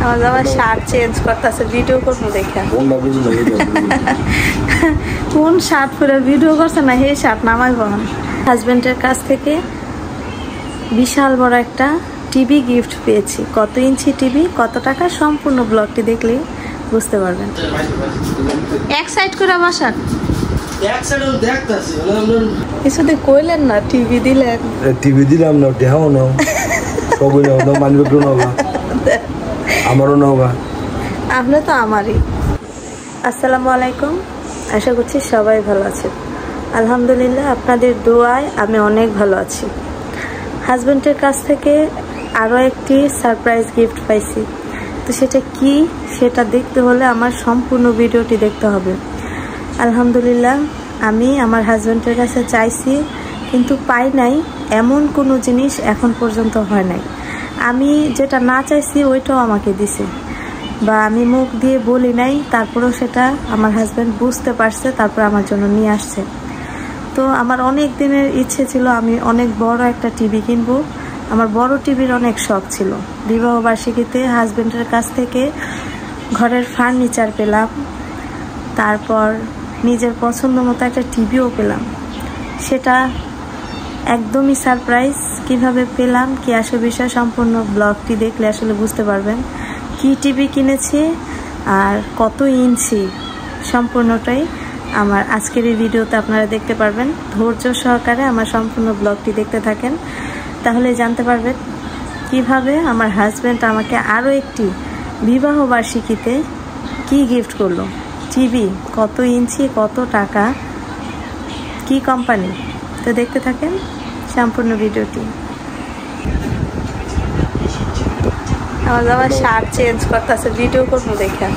আমার জামাই shirt change করতেছে, ভিডিও করবো দেখা। কোন শার্ট পরে ভিডিও করছে না, সেই শার্ট নামাই বহন। হাজবেন্ডের কাছ থেকে বিশাল বড় একটা টিভি গিফট পেয়েছি। কত ইঞ্চি টিভি, কত টাকা, সম্পূর্ণ ব্লগটি দেখলেই বুঝতে পারবেন। এক সাইড করে বসান, কিছুতে কইলেন না, টিভি দিলেন। টিভি দিলাম না, দেখাও না, সবই নাও না, মানবে নাও না, আমারও নাও না, আপনি তো আমারই। আসসালামু আলাইকুম, আশা করছি সবাই ভালো আছেন। আলহামদুলিল্লাহ, আপনাদের দোয়ায় আমি অনেক ভালো আছি। হাজবেন্ডের কাছ থেকে আরও একটি সারপ্রাইজ গিফট পাইছি। তো সেটা কি, সেটা দেখতে হলে আমার সম্পূর্ণ ভিডিওটি দেখতে হবে। আলহামদুলিল্লাহ, আমি আমার হাজবেন্ডের কাছে চাইছি কিন্তু পাই নাই, এমন কোনো জিনিস এখন পর্যন্ত হয় নাই। আমি যেটা না চাইছি ওইটাও আমাকে দিছে, বা আমি মুখ দিয়ে বলি নাই, তারপরেও সেটা আমার হাজবেন্ড বুঝতে পারছে, তারপর আমার জন্য নিয়ে আসছে। তো আমার অনেক দিনের ইচ্ছে ছিল আমি অনেক বড় একটা টিভি কিনবো। আমার বড় টিভির অনেক শখ ছিল। বিবাহবার্ষিকীতে হাজবেন্ডের কাছ থেকে ঘরের ফার্নিচার পেলাম, তারপর নিজের পছন্দ মতো একটা টিভিও পেলাম। সেটা একদমই সারপ্রাইজ। কিভাবে পেলাম, কি আসলে বিষয়, সম্পূর্ণ ব্লগটি দেখলে আসলে বুঝতে পারবেন। কি টিভি কিনেছি আর কত ইঞ্চি, সম্পূর্ণটাই আমার আজকের এই ভিডিওতে আপনারা দেখতে পারবেন। ধৈর্য সহকারে আমার সম্পূর্ণ ব্লগটি দেখতে থাকেন, তাহলে জানতে পারবেন কিভাবে আমার হাজব্যান্ড আমাকে আরও একটি বিবাহ বার্ষিকীতে কি গিফট করলো। টিভি কত ইঞ্চি, কত টাকা, কি কোম্পানি। তো দেখতে থাকেন সম্পূর্ণ ভিডিওটি। আমার জামাই শার্ট চেঞ্জ করতেছে, ভিডিও করবো দেখা।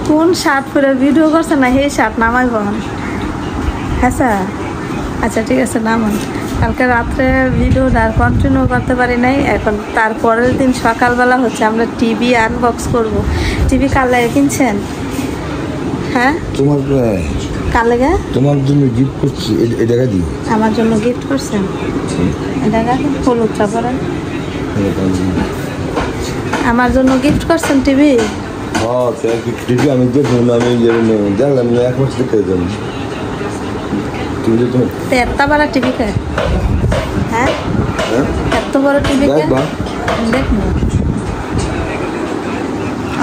কোন শার্ট পরে ভিডিও করছে না, সেই শার্ট নামাই বহন। হ্যাঁ স্যার, আচ্ছা ঠিক আছে, নামান। কালকে রাত্রে ভিডিওটা আর কন্টিনিউ করতে পারি নাই। এখন তারপরের দিন সকালবেলা হচ্ছে আমরা টিভি আনবক্স করব। টিভি কার লাগে কিনছেন? হ্যাঁ, তোমার কার লাগে? তোমার জন্য গিফট করছি, এটা দিই। আমার জন্য গিফট করছেন? এটা হলুদটা পরেন। আমার জন্য গিফট করছেন টিভি? হ্যাঁ, টিভি আমি দেখুন, আমি দেখলাম না, এক মাস দেখতে যাবো। এত বড় টিভি কে? হ্যাঁ, এত বড় টিভি কে? দেখবো।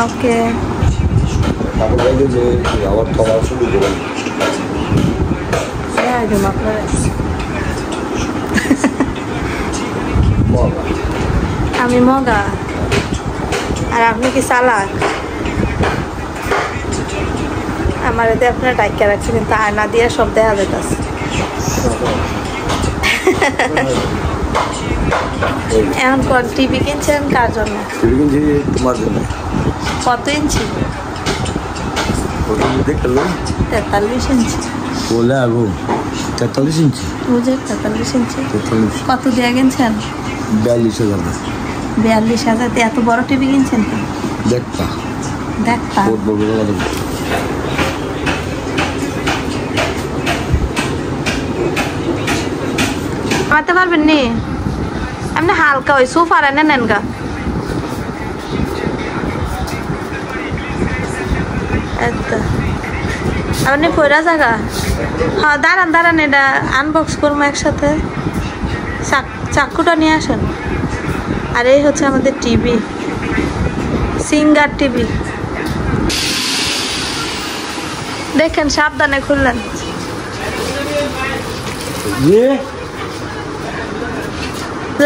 ওকে, আবার তোমার শুরু করলাম। আমি মগা আর আপনি কি চালাক? আমার এতে আপনার ডাইকা রাখছে, কিন্তু আয়না দিয়ে সব দেখা যেতেছে। এখন কোন টিভি কিনছেন কার জন্য? টিভি কিনছি তোমার জন্য। কত ইঞ্চি? 43 ইঞ্চি। বলে আগো 43 ইঞ্চি। বুঝে 43 ইঞ্চি। কত দিয়ে কিনছেন? 42,000। 42,000 এত বড় টিভি কিনছেন তো? দেখতা দেখতা পারতে পারবেন নি? আপনি হালকা ওই সোফার এনে নেন গা। আপনি কইরা জায়গা। হ্যাঁ, দাঁড়ান দাঁড়ান, এটা আনবক্স করবো একসাথে। চাকুটা নিয়ে আসেন। আর এই হচ্ছে আমাদের টিভি, সিঙ্গার টিভি। দেখেন, সাবধানে খুললেন।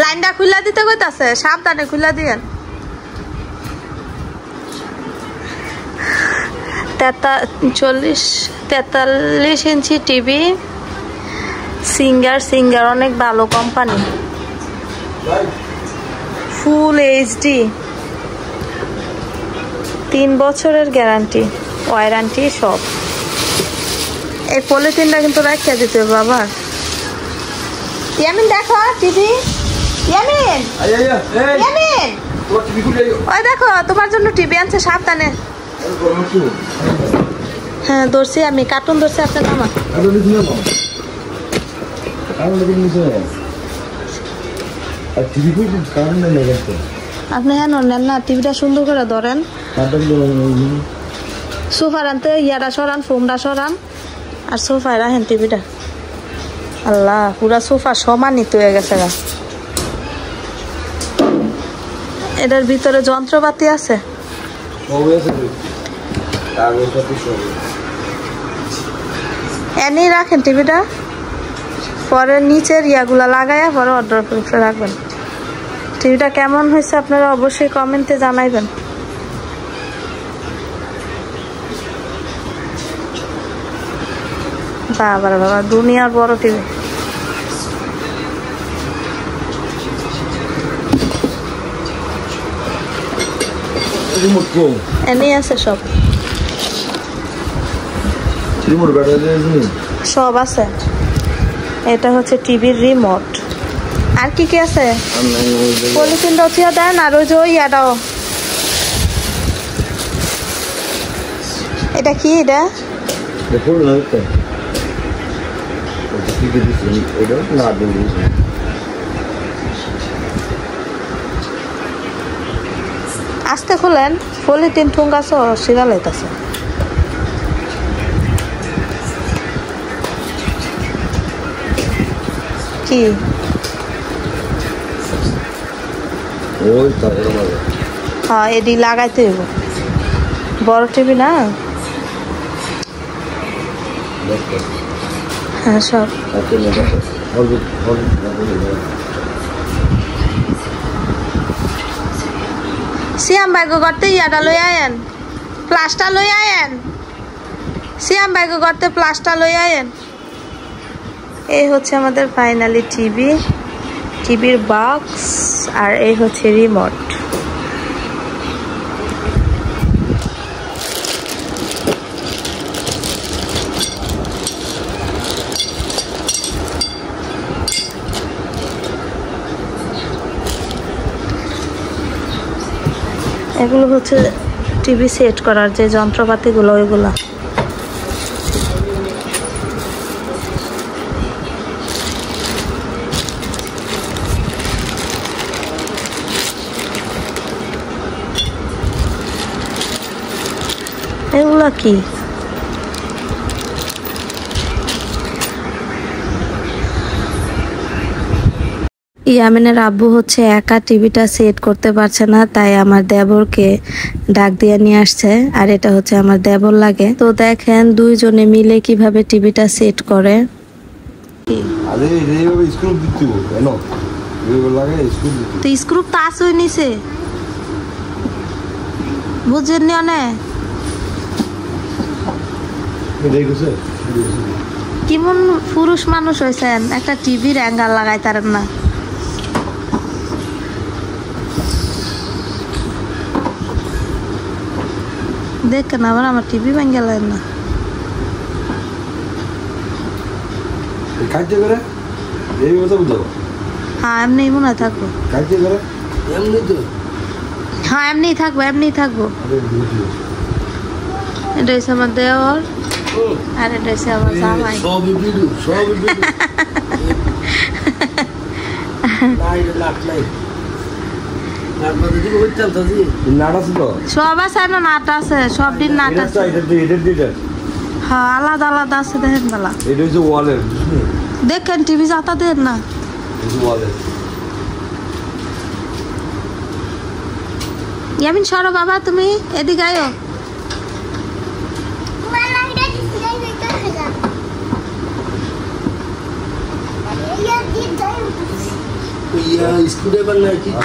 লাইনটা খুলে দিতে কইতাছে, সাবধানে খুলে দিয়েন। 43 ইঞ্চি টিভি, সিঙ্গার অনেক ভালো কোম্পানি, ফুল এইচডি, 3 বছরের গ্যারান্টি, ওয়ারেন্টি সব। এই পলিথিনটা কিন্তু রাখিয়া দিতে হবে বাবা। ইয়ামিন দেখো টিভি, ইয়ামিন ইয়ামিন ওই দেখো তোমার জন্য টিভি আনছে, সাবধানে। হ্যাঁ ধরছি আমি, কার্টুন ধরছি, আপনার মামা। আপনি হ্যাঁ নেন না, টিভিটা সুন্দর করে ধরেন। সোফার আনতে ইয়াটা সরান, ফোমটা সরান, আর সোফায় রাখেন টিভিটা। আল্লাহ, পুরা সোফা সমানিত হয়ে গেছে গা। এটার ভিতরে যন্ত্রপাতি আছে। এনেই রাখেন টিভিটা, পরে নিচের ইয়াগুলা লাগাইয়া পরে অর্ডার করে রাখবেন। টিভিটা কেমন হয়েছে আপনারা অবশ্যই কমেন্টে জানাইবেন। বাবা বাবা, দুনিয়ার বড় টিভি। এনেই আছে সব, সব আছে। এটা হচ্ছে টিভির রিমোট। আর কি কি আছে? পলিথিনটাও থিয়া দেন, আর ওই যে ইয়াটাও। এটা কি? এটা আস্তে খুলেন, পলিথিন ঠুঙ্গাছ সিরা লাইতাছে। কি হ্যাঁ, এডি লাগাইতে হইব। বড় টিভি না? হ্যাঁ, সব সিয়াম বাইক করতে ইয়াটা লই আয়েন, প্লাস্টার লই আয়েন। সিয়াম বাইক করতে প্লাস্টার লই আয়েন। এই হচ্ছে আমাদের ফাইনালি টিভি, টিভির বক্স, আর এই হচ্ছে রিমোট। এগুলো হচ্ছে টিভি সেট করার যে যন্ত্রপাতিগুলো, ওইগুলো। এগুলা কি? ইয়ামিনের আব্বু হচ্ছে একা টিভিটা সেট করতে পারছে না, তাই আমার দেবরকে ডাক দিয়ে নিয়ে আসছে। আর এটা হচ্ছে আমার দেবর লাগে। তো দেখেন দুইজনে মিলে কিভাবে টিভিটা সেট করে। তো স্ক্রু তো আসই নিছে, বুঝেন নি? অনেক কেমন পুরুষ মানুষ হয়েছেন, একটা টিভির অ্যাঙ্গেল লাগাই তারেন না। দেখেন আবার আমার টিভি ভেঙে গেলেন না। হ্যাঁ, এমনি মনে হয় থাকবো। হ্যাঁ, এমনি থাকবো, এমনি থাকবো। এটা হচ্ছে আমার দেওর, আর এটা হচ্ছে আমার জামাই। সব আছে না, নাট আছে, সব দিন নাট আছে। হ্যাঁ, আলাদা আলাদা আছে। দেখেন বেলা দেখেন টিভি যাতা দেন না। ইয়ামিন সরো বাবা, তুমি এদিকে আয়ো।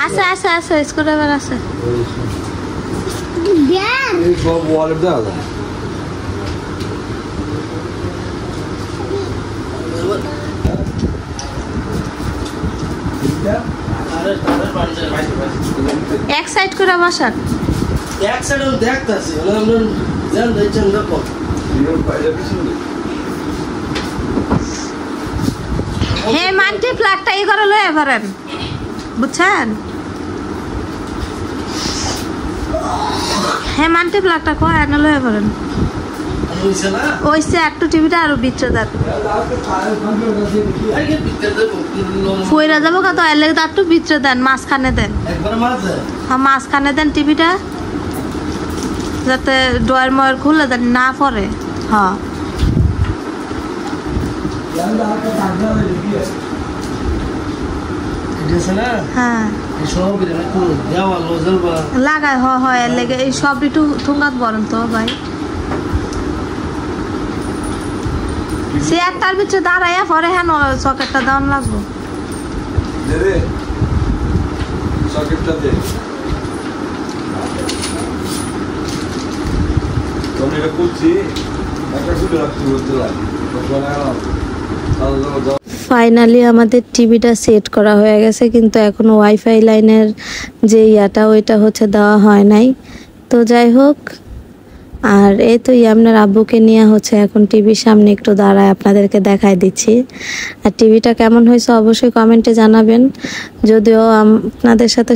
আছে আছে আছে, স্ক্রুড্রাইভার আছে। এক সাইড করে বসান। এক সাইড আমি দেখতাছি, আমরা জান দেখছেন দেখো। হে মানটি ফ্ল্যাগটা ই করে লয়ে পারেন, বুঝছেন? হে মানটি ফ্ল্যাগটা কয় না লয়ে পারেন। হইছে না ওইসে একটু টিভিটা আরো ভিতরে দেন আগে ভিতরে দেবো ফইরা যাবো কত এর লাগে একটু ভিতরে দেন মাঝখানে দেন একবার মাঝে হ্যাঁ মাঝখানে দেন টিভিটা যাতে ডয়ার ময়ার খুলে দেন না পড়ে হ্যাঁ এটাছে না হ্যাঁ এই সব এটা একটু দেওয়া লজল বা লাগায় হয় এর লেগে এই সব একটু ঠুঙ্গাত বলেন তো ভাই সে একটার ভিতরে দাঁড়াইয়া পরে হ্যাঁ সকেটটা দাম লাগবো দে সকেটটা দে তুমি এটা করছি একটা খুলে রাখতে বলতে লাগে ফাইনালি আমাদের টিভিটা সেট করা হয়ে গেছে কিন্তু এখনো ওয়াইফাই লাইনের যে ইয়াটা ওইটা হচ্ছে দেওয়া হয় নাই তো যাই হোক আর এই তো আপনার আব্বুকে নিয়ে হচ্ছে এখন টিভির সামনে একটু দাঁড়ায় আপনাদেরকে দেখাই দিচ্ছি আর টিভিটা কেমন হয়েছে অবশ্যই কমেন্টে জানাবেন যদিও আপনাদের সাথে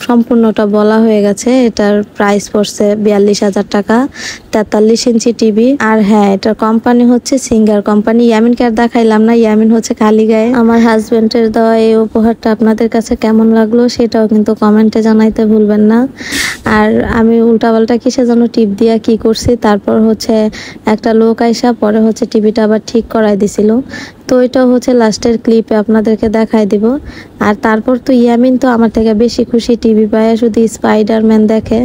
সম্পূর্ণটা বলা হয়ে গেছে এটার প্রাইস পড়ছে 42,000 টাকা 43 ইঞ্চি টিভি আর হ্যাঁ এটার কোম্পানি হচ্ছে সিঙ্গার কোম্পানি ইয়ামিনকে আর দেখাইলাম না ইয়ামিন হচ্ছে খালি গায়ে আমার হাজবেন্ডের দেওয়া এই উপহারটা আপনাদের কাছে কেমন লাগলো সেটাও কিন্তু কমেন্টে জানাইতে ভুলবেন না আর আমি উল্টাপাল্টা কিসে যেন টিপ দিয়া কি করছি তারপর হচ্ছে একটা লোক আইসা পরে হচ্ছে টিভিটা আবার ঠিক করাই দিছিল তো এটাও হচ্ছে লাস্টের ক্লিপে আপনাদেরকে দেখাই দিব আর তারপর তো ইয়ামিন তো আমার থেকে বেশি খুশি টিভি পায় শুধু স্পাইডারম্যান দেখে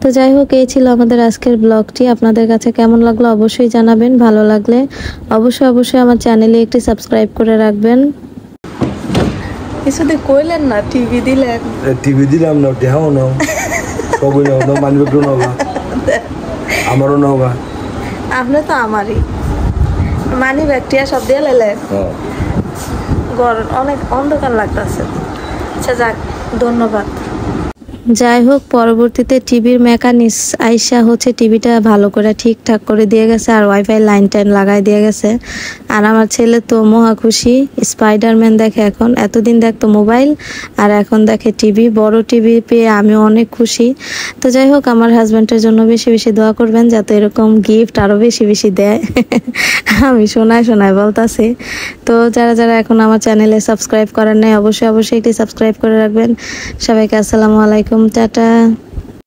তো যাই হোক এই ছিল আমাদের আজকের ব্লগটি আপনাদের কাছে কেমন লাগলো অবশ্যই জানাবেন ভালো লাগলে অবশ্যই আমার চ্যানেলে একটি সাবস্ক্রাইব করে রাখবেন কিছুতে কইলেন না টিভি দিলেন টিভি দিলাম না দেখাও নাও সবই নাও না মানবে একটু নাওগা আমারও নাওগা আপনি তো আমারই মানি ব্যাকটেরিয়া সব দিয়ে লেলেন গরম অনেক অন্ধকার লাগতেছে আচ্ছা যাক ধন্যবাদ যাই হোক পরবর্তীতে টিভির মেকানিক্স আইসা হচ্ছে টিভিটা ভালো করে ঠিকঠাক করে দিয়ে গেছে আর ওয়াইফাই লাইন টাইন লাগাই দিয়ে গেছে আর আমার ছেলে তো মহা খুশি স্পাইডারম্যান দেখে এখন এতদিন দেখতো মোবাইল আর এখন দেখে টিভি বড় টিভি পেয়ে আমি অনেক খুশি তো যাই হোক আমার হাজব্যান্ডের জন্য বেশি বেশি দোয়া করবেন যাতে এরকম গিফট আরো বেশি বেশি দেয় আমি শোনায় বলতাছি তো যারা এখন আমার চ্যানেলে সাবস্ক্রাইব করেন নাই অবশ্যই একটি সাবস্ক্রাইব করে রাখবেন সবাইকে আসসালামু আলাইকুম টাটা